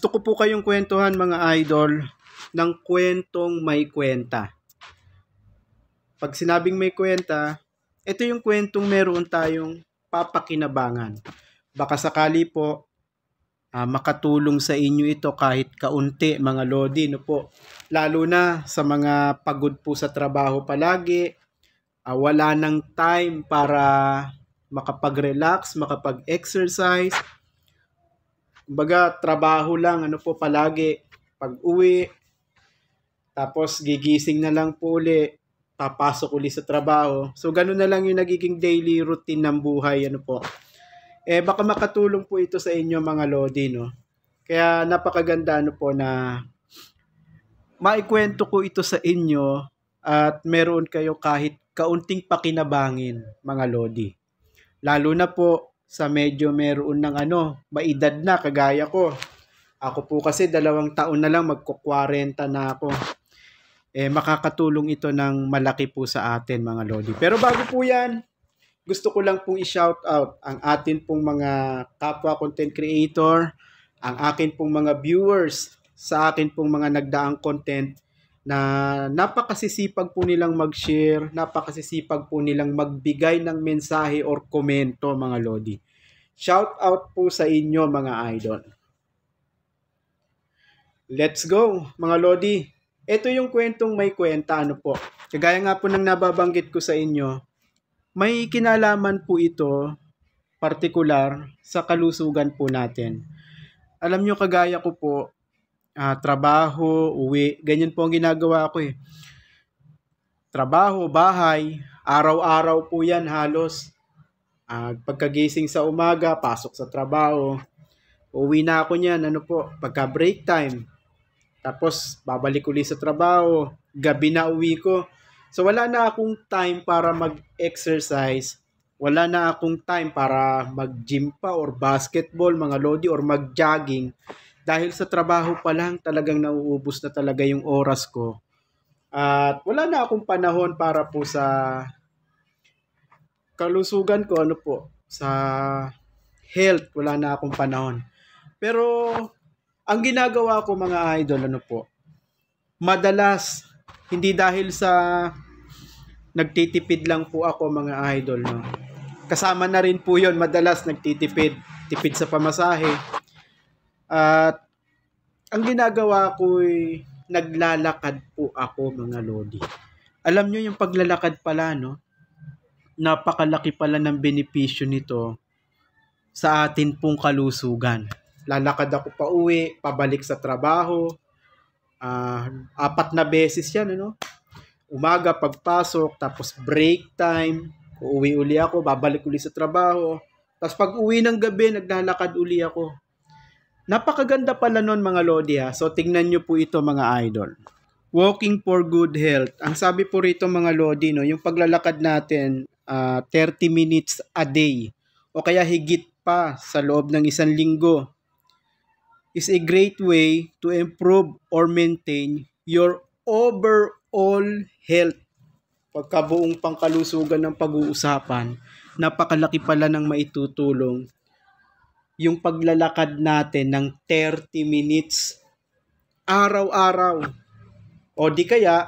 Gusto ko po kayong kwentuhan mga idol ng kwentong may kwenta. Pag sinabing may kwenta, ito yung kwentong meron tayong papakinabangan. Baka sakali po makatulong sa inyo ito kahit kaunti mga lodi, no po. Lalo na sa mga pagod po sa trabaho palagi, wala nang time para makapag-relax, makapag-exercise. Kumbaga, trabaho lang, ano po, palagi. Pag-uwi, tapos gigising na lang po uli, papasok uli sa trabaho. So, ganun na lang yung nagiging daily routine ng buhay, ano po. Baka makatulong po ito sa inyo mga lodi, no? Kaya napakaganda, ano po, na maikwento ko ito sa inyo at meron kayo kahit kaunting pakinabangin, mga lodi. Lalo na po, sa medyo meron ng maedad na kagaya ko. Ako po kasi 2 taon na lang magko-40 na ako. Makakatulong ito ng malaki po sa atin mga lodi. Pero bago po yan, gusto ko lang pong i-shout out ang atin pong mga kapwa content creator, ang akin pong mga viewers sa akin pong mga nagdaang content na napakasisipag po nilang mag-share, napakasisipag po nilang magbigay ng mensahe or komento mga lodi. Shout out po sa inyo mga idol. Let's go mga lodi. Ito yung kwentong may kwenta, ano po. Kagaya nga po ng nababanggit ko sa inyo, may kinalaman po ito partikular sa kalusugan po natin. Alam nyo kagaya ko po, trabaho, uwi, ganyan po ang ginagawa ko eh. Trabaho, bahay, araw-araw po yan halos. Pagkagising sa umaga, pasok sa trabaho, uwi na ako niyan, pagka break time. Tapos babalik ulit sa trabaho, gabi na uwi ko. So wala na akong time para mag-exercise, wala na akong time para mag-gym pa or basketball mga lodi or mag-jogging. Dahil sa trabaho pa lang talagang nauubos na talaga yung oras ko. At wala na akong panahon para po sa kalusugan ko, sa health, wala na akong panahon. Pero ang ginagawa ko mga idol, madalas, hindi dahil sa nagtitipid lang po ako mga idol, no? Kasama na rin po yon, madalas tipid sa pamasahe. At ang ginagawa ko ay naglalakad po ako mga lodi. Alam nyo yung paglalakad pala, no? Napakalaki pala ng benepisyo nito sa atin pong kalusugan. Lalakad ako pa uwi, pabalik sa trabaho. 4 na beses yan, Umaga, pagpasok, tapos break time, uuwi uli ako, babalik uli sa trabaho. Tapos pag uwi ng gabi, naglalakad uli ako. Napakaganda pala nun mga lodi ha. So tingnan nyo po ito mga idol. Walking for good health. Ang sabi po rito mga lodi, yung paglalakad natin 30 minutes a day o kaya higit pa sa loob ng 1 linggo is a great way to improve or maintain your overall health. Pagkabuong pangkalusugan ng pag-uusapan, napakalaki pala ng maitutulong yung paglalakad natin ng 30 minutes araw-araw. O di kaya,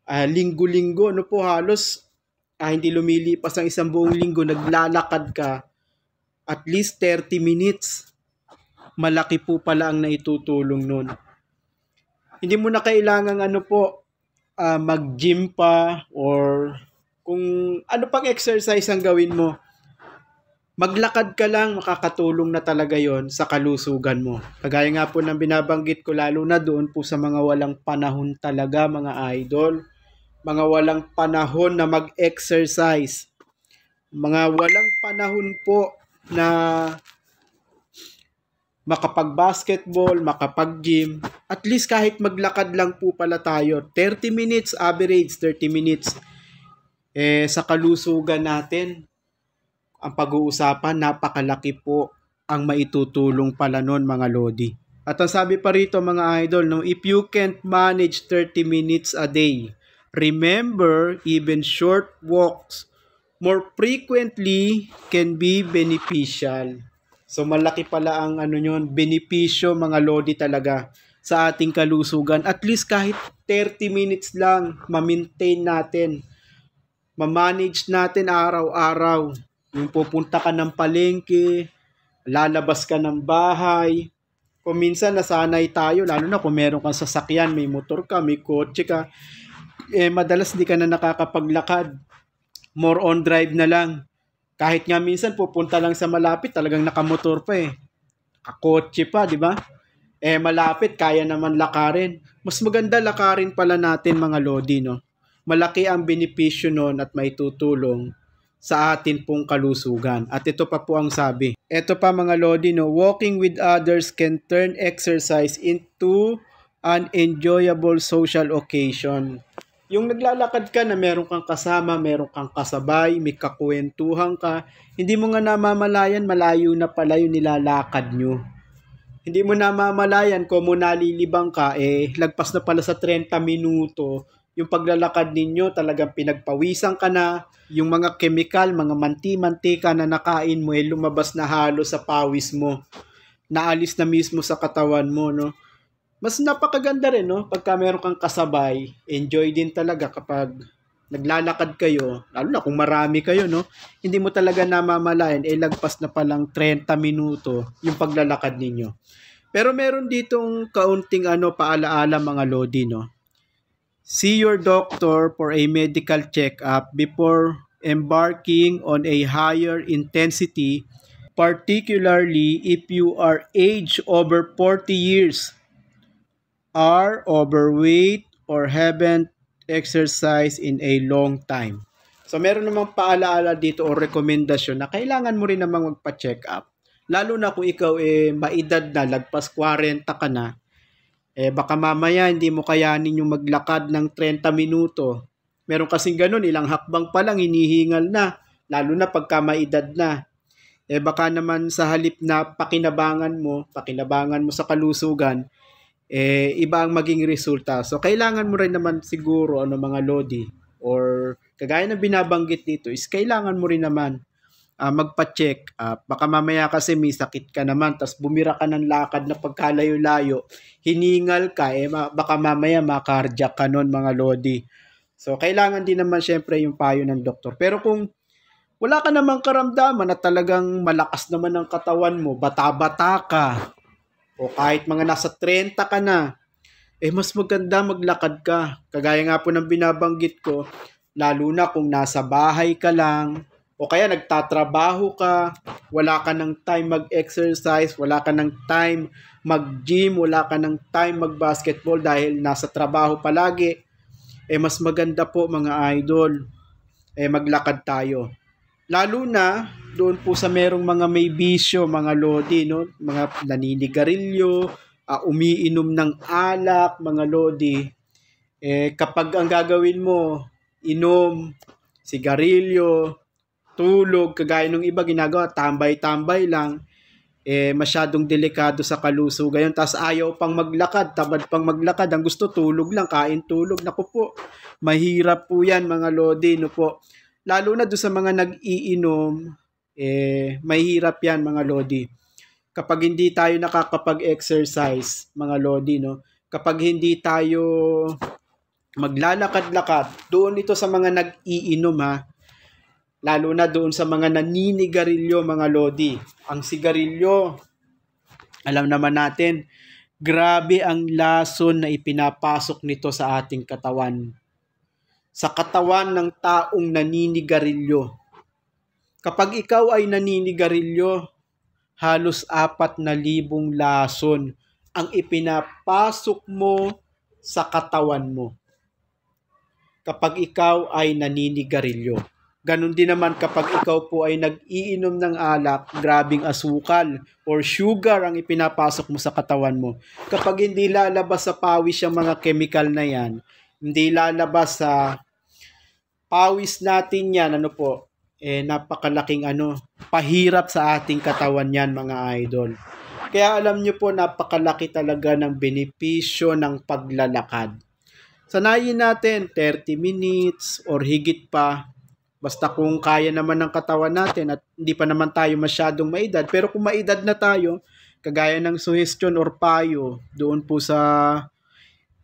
linggo-linggo, halos hindi lumilipas ang 1 buong linggo, naglalakad ka at least 30 minutes. Malaki po pala ang naitutulong nun. Hindi mo na kailangang mag-gym pa or kung ano pang exercise ang gawin mo. Maglakad ka lang, makakatulong na talaga yon sa kalusugan mo. Kagaya nga po ng binabanggit ko, lalo na doon po sa mga walang panahon talaga mga idol. Mga walang panahon na mag-exercise. Mga walang panahon po na makapag-basketball, makapag-gym. At least kahit maglakad lang po pala tayo. 30 minutes, average 30 minutes. Sa kalusugan natin, ang pag-uusapan, napakalaki po ang maitutulong pala nun mga lodi. At ang sabi pa rito mga idol, if you can't manage 30 minutes a day, remember even short walks more frequently can be beneficial. So malaki pala ang benepisyo mga lodi talaga sa ating kalusugan. At least kahit 30 minutes lang, ma-maintain natin, ma-manage natin araw-araw. Yung pupunta ka ng palengke, lalabas ka ng bahay. Kung minsan nasanay tayo, lalo na kung meron kang sasakyan, may motor ka, may kotse ka, madalas di ka na nakakapaglakad. More on drive na lang. Kahit nga minsan pupunta lang sa malapit, talagang nakamotor pa kakotse pa, di ba? Malapit, kaya naman lakarin. Mas maganda lakarin pala natin mga lodi, no? Malaki ang benepisyo nun at may tutulong sa atin pong kalusugan. At ito pa po ang sabi. Ito pa mga lodi, no? Walking with others can turn exercise into an enjoyable social occasion. Yung naglalakad ka na meron kang kasama, meron kang kasabay, may kakwentuhan ka, hindi mo nga namamalayan, malayo na pala yung nilalakad nyo. Hindi mo namamalayan kung mo nalilibang ka, lagpas na pala sa 30 minuto, yung paglalakad ninyo talagang pinagpawisan ka na, yung mga chemical, mga mantika na nakain mo, lumabas na halo sa pawis mo, naalis na mismo sa katawan mo, no? Mas napakaganda rin, no? Pagka meron kang kasabay, enjoy din talaga kapag naglalakad kayo, lalo na kung marami kayo, no? Hindi mo talaga namamalayan, lagpas na palang 30 minuto yung paglalakad ninyo. Pero meron ditong kaunting paalaala mga lodi, no? See your doctor for a medical check-up before embarking on a higher intensity, particularly if you are aged over 40 years, are overweight, or haven't exercised in a long time. So meron namang paalaala dito o rekomendasyon na kailangan mo rin namang magpa-check up. Lalo na kung ikaw maedad na, lagpas 40 ka na, baka mamaya hindi mo kayanin yung maglakad ng 30 minuto. Meron kasing ganun, ilang hakbang pa lang hinihingal na, lalo na pagka maedad na. Baka naman sa halip na pakinabangan mo sa kalusugan, iba ang maging resulta. So, kailangan mo rin naman siguro, mga lodi, or kagaya na binabanggit dito, is kailangan mo rin naman magpa-check up. Baka mamaya kasi may sakit ka naman, tas bumira ka ng lakad na pagkalayo-layo, hiningal ka, baka mamaya makardiac ka nun, mga lodi. So, kailangan din naman syempre yung payo ng doktor. Pero kung wala ka namang karamdaman na talagang malakas naman ang katawan mo, bata-bata ka, o kahit mga nasa 30 ka na, mas maganda maglakad ka. Kagaya nga po ng binabanggit ko, lalo na kung nasa bahay ka lang, o kaya nagtatrabaho ka, wala ka ng time mag-exercise, wala ka ng time mag-gym, wala ka ng time mag-basketball dahil nasa trabaho palagi, mas maganda po mga idol, maglakad tayo. Lalo na doon po sa merong mga may bisyo, mga lodi, no? Mga naninigarilyo, umiinom ng alak, mga lodi. Kapag ang gagawin mo, inom, sigarilyo, tulog, kagaya ng iba ginagawa, tambay-tambay lang, masyadong delikado sa kalusugan. Tapos ayaw pang maglakad, tamad pang maglakad, ang gusto tulog lang, kain tulog. Naku po, mahirap po yan mga lodi, no po. Lalo na doon sa mga nag-iinom, mahirap yan mga lodi. Kapag hindi tayo nakakapag-exercise, mga lodi, no? Kapag hindi tayo maglalakad-lakad, doon ito sa mga nag-iinom ha, lalo na doon sa mga naninigarilyo mga lodi. Ang sigarilyo, alam naman natin, grabe ang lason na ipinapasok nito sa ating katawan. Sa katawan ng taong naninigarilyo. Kapag ikaw ay naninigarilyo, halos 4,000 lason ang ipinapasok mo sa katawan mo. Kapag ikaw ay naninigarilyo. Ganon din naman kapag ikaw po ay nag-iinom ng alak, grabing asukal or sugar ang ipinapasok mo sa katawan mo. Kapag hindi lalabas sa pawis yung mga chemical na yan, hindi lalabas sa pawis natin yan, napakalaking pahirap sa ating katawan yan mga idol. Kaya alam nyo po, napakalaki talaga ng benepisyo ng paglalakad. Sanayin natin 30 minutes or higit pa Basta kung kaya naman ng katawan natin at hindi pa naman tayo masyadong maedad. Pero kung maedad na tayo, kagaya ng suggestion or payo doon po sa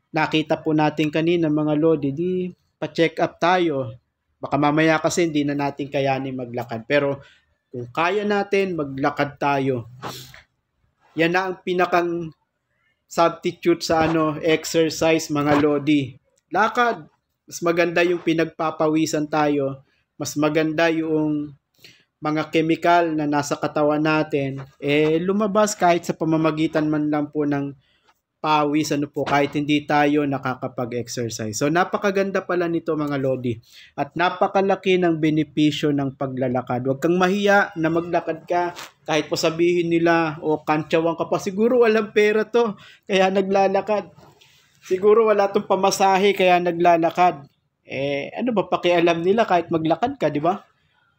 nakita po natin kanina mga lodi, di pa-check up tayo. Baka mamaya kasi hindi na natin kayanin maglakad. Pero kung kaya natin, maglakad tayo. Yan na ang pinakang substitute sa exercise mga lodi. Lakad. Mas maganda yung pinagpapawisan tayo. Mas maganda yung mga chemical na nasa katawan natin lumabas kahit sa pamamagitan man lang po ng pawis kahit hindi tayo nakakapag-exercise. So napakaganda pala nito mga lodi at napakalaki ng benepisyo ng paglalakad. Huwag kang mahiya na maglakad ka kahit pa sabihin nila kantsawan ka pa, siguro walang pera to kaya naglalakad. Siguro wala tong pamasahe kaya naglalakad. Ano ba pakialam nila kahit maglakad ka, di ba?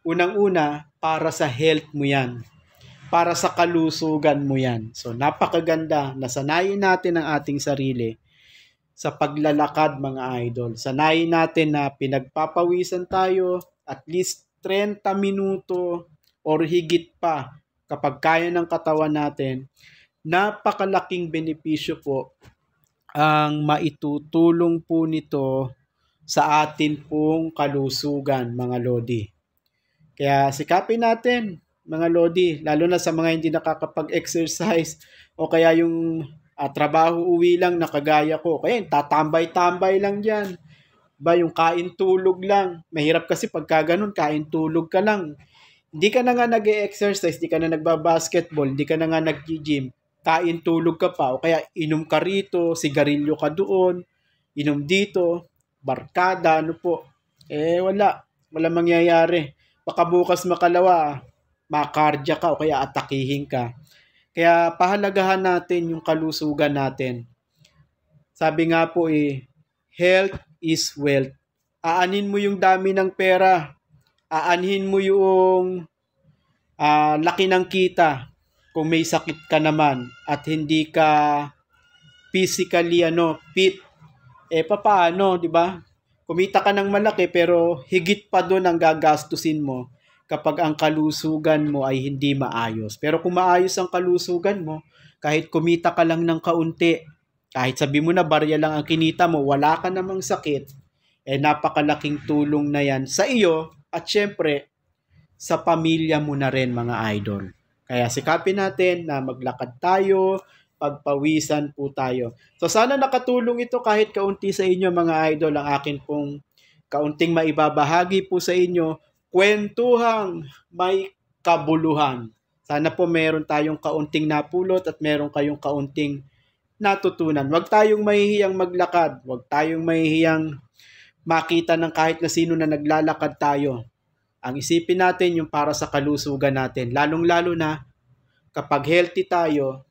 Unang-una, para sa health mo yan. Para sa kalusugan mo yan. So, napakaganda. Nasanayin natin ang ating sarili sa paglalakad, mga idol. Sanayin natin na pinagpapawisan tayo at least 30 minuto or higit pa kapag kaya ng katawan natin. Napakalaking benepisyo po ang maitutulong po nito sa atin pong kalusugan, mga lodi. Kaya sikapin natin, mga lodi, lalo na sa mga hindi nakakapag-exercise o kaya yung trabaho uwi lang nakagaya ko. Kaya tatambay-tambay lang dyan. Yung kain-tulog lang. Mahirap kasi pagka ganun, kain-tulog ka lang. Hindi ka na nga nag-exercise, hindi ka na nagbabasketball, hindi ka na nga nag-gym. Kain-tulog ka pa o kaya inom ka rito, sigarilyo ka doon, inom dito, barkada, wala mangyayari. Baka bukas makalawa, makardya ka o kaya atakihin ka. Kaya pahalagahan natin yung kalusugan natin. Sabi nga po health is wealth. Aanin mo yung dami ng pera, aanhin mo yung laki ng kita kung may sakit ka naman at hindi ka physically fit. Paano, di ba? Kumita ka ng malaki pero higit pa doon ang gagastusin mo kapag ang kalusugan mo ay hindi maayos. Pero kung maayos ang kalusugan mo, kahit kumita ka lang ng kaunti, kahit sabi mo na barya lang ang kinita mo, wala ka namang sakit, napakalaking tulong na yan sa iyo at syempre sa pamilya mo na rin, mga idol. Kaya sikapin natin na maglakad tayo, pagpawisan po tayo. So sana nakatulong ito kahit kaunti sa inyo, mga idol, ang akin pong kaunting maibabahagi po sa inyo, kwentuhang may kabuluhan. Sana po meron tayong kaunting napulot at meron kayong kaunting natutunan. Huwag tayong mahihiyang maglakad. Huwag tayong mahihiyang makita ng kahit na sino na naglalakad tayo. Ang isipin natin yung para sa kalusugan natin. Lalong-lalo na kapag healthy tayo,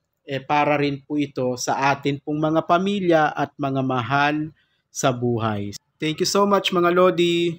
para rin po ito sa atin pong mga pamilya at mga mahal sa buhay. Thank you so much, mga lodi.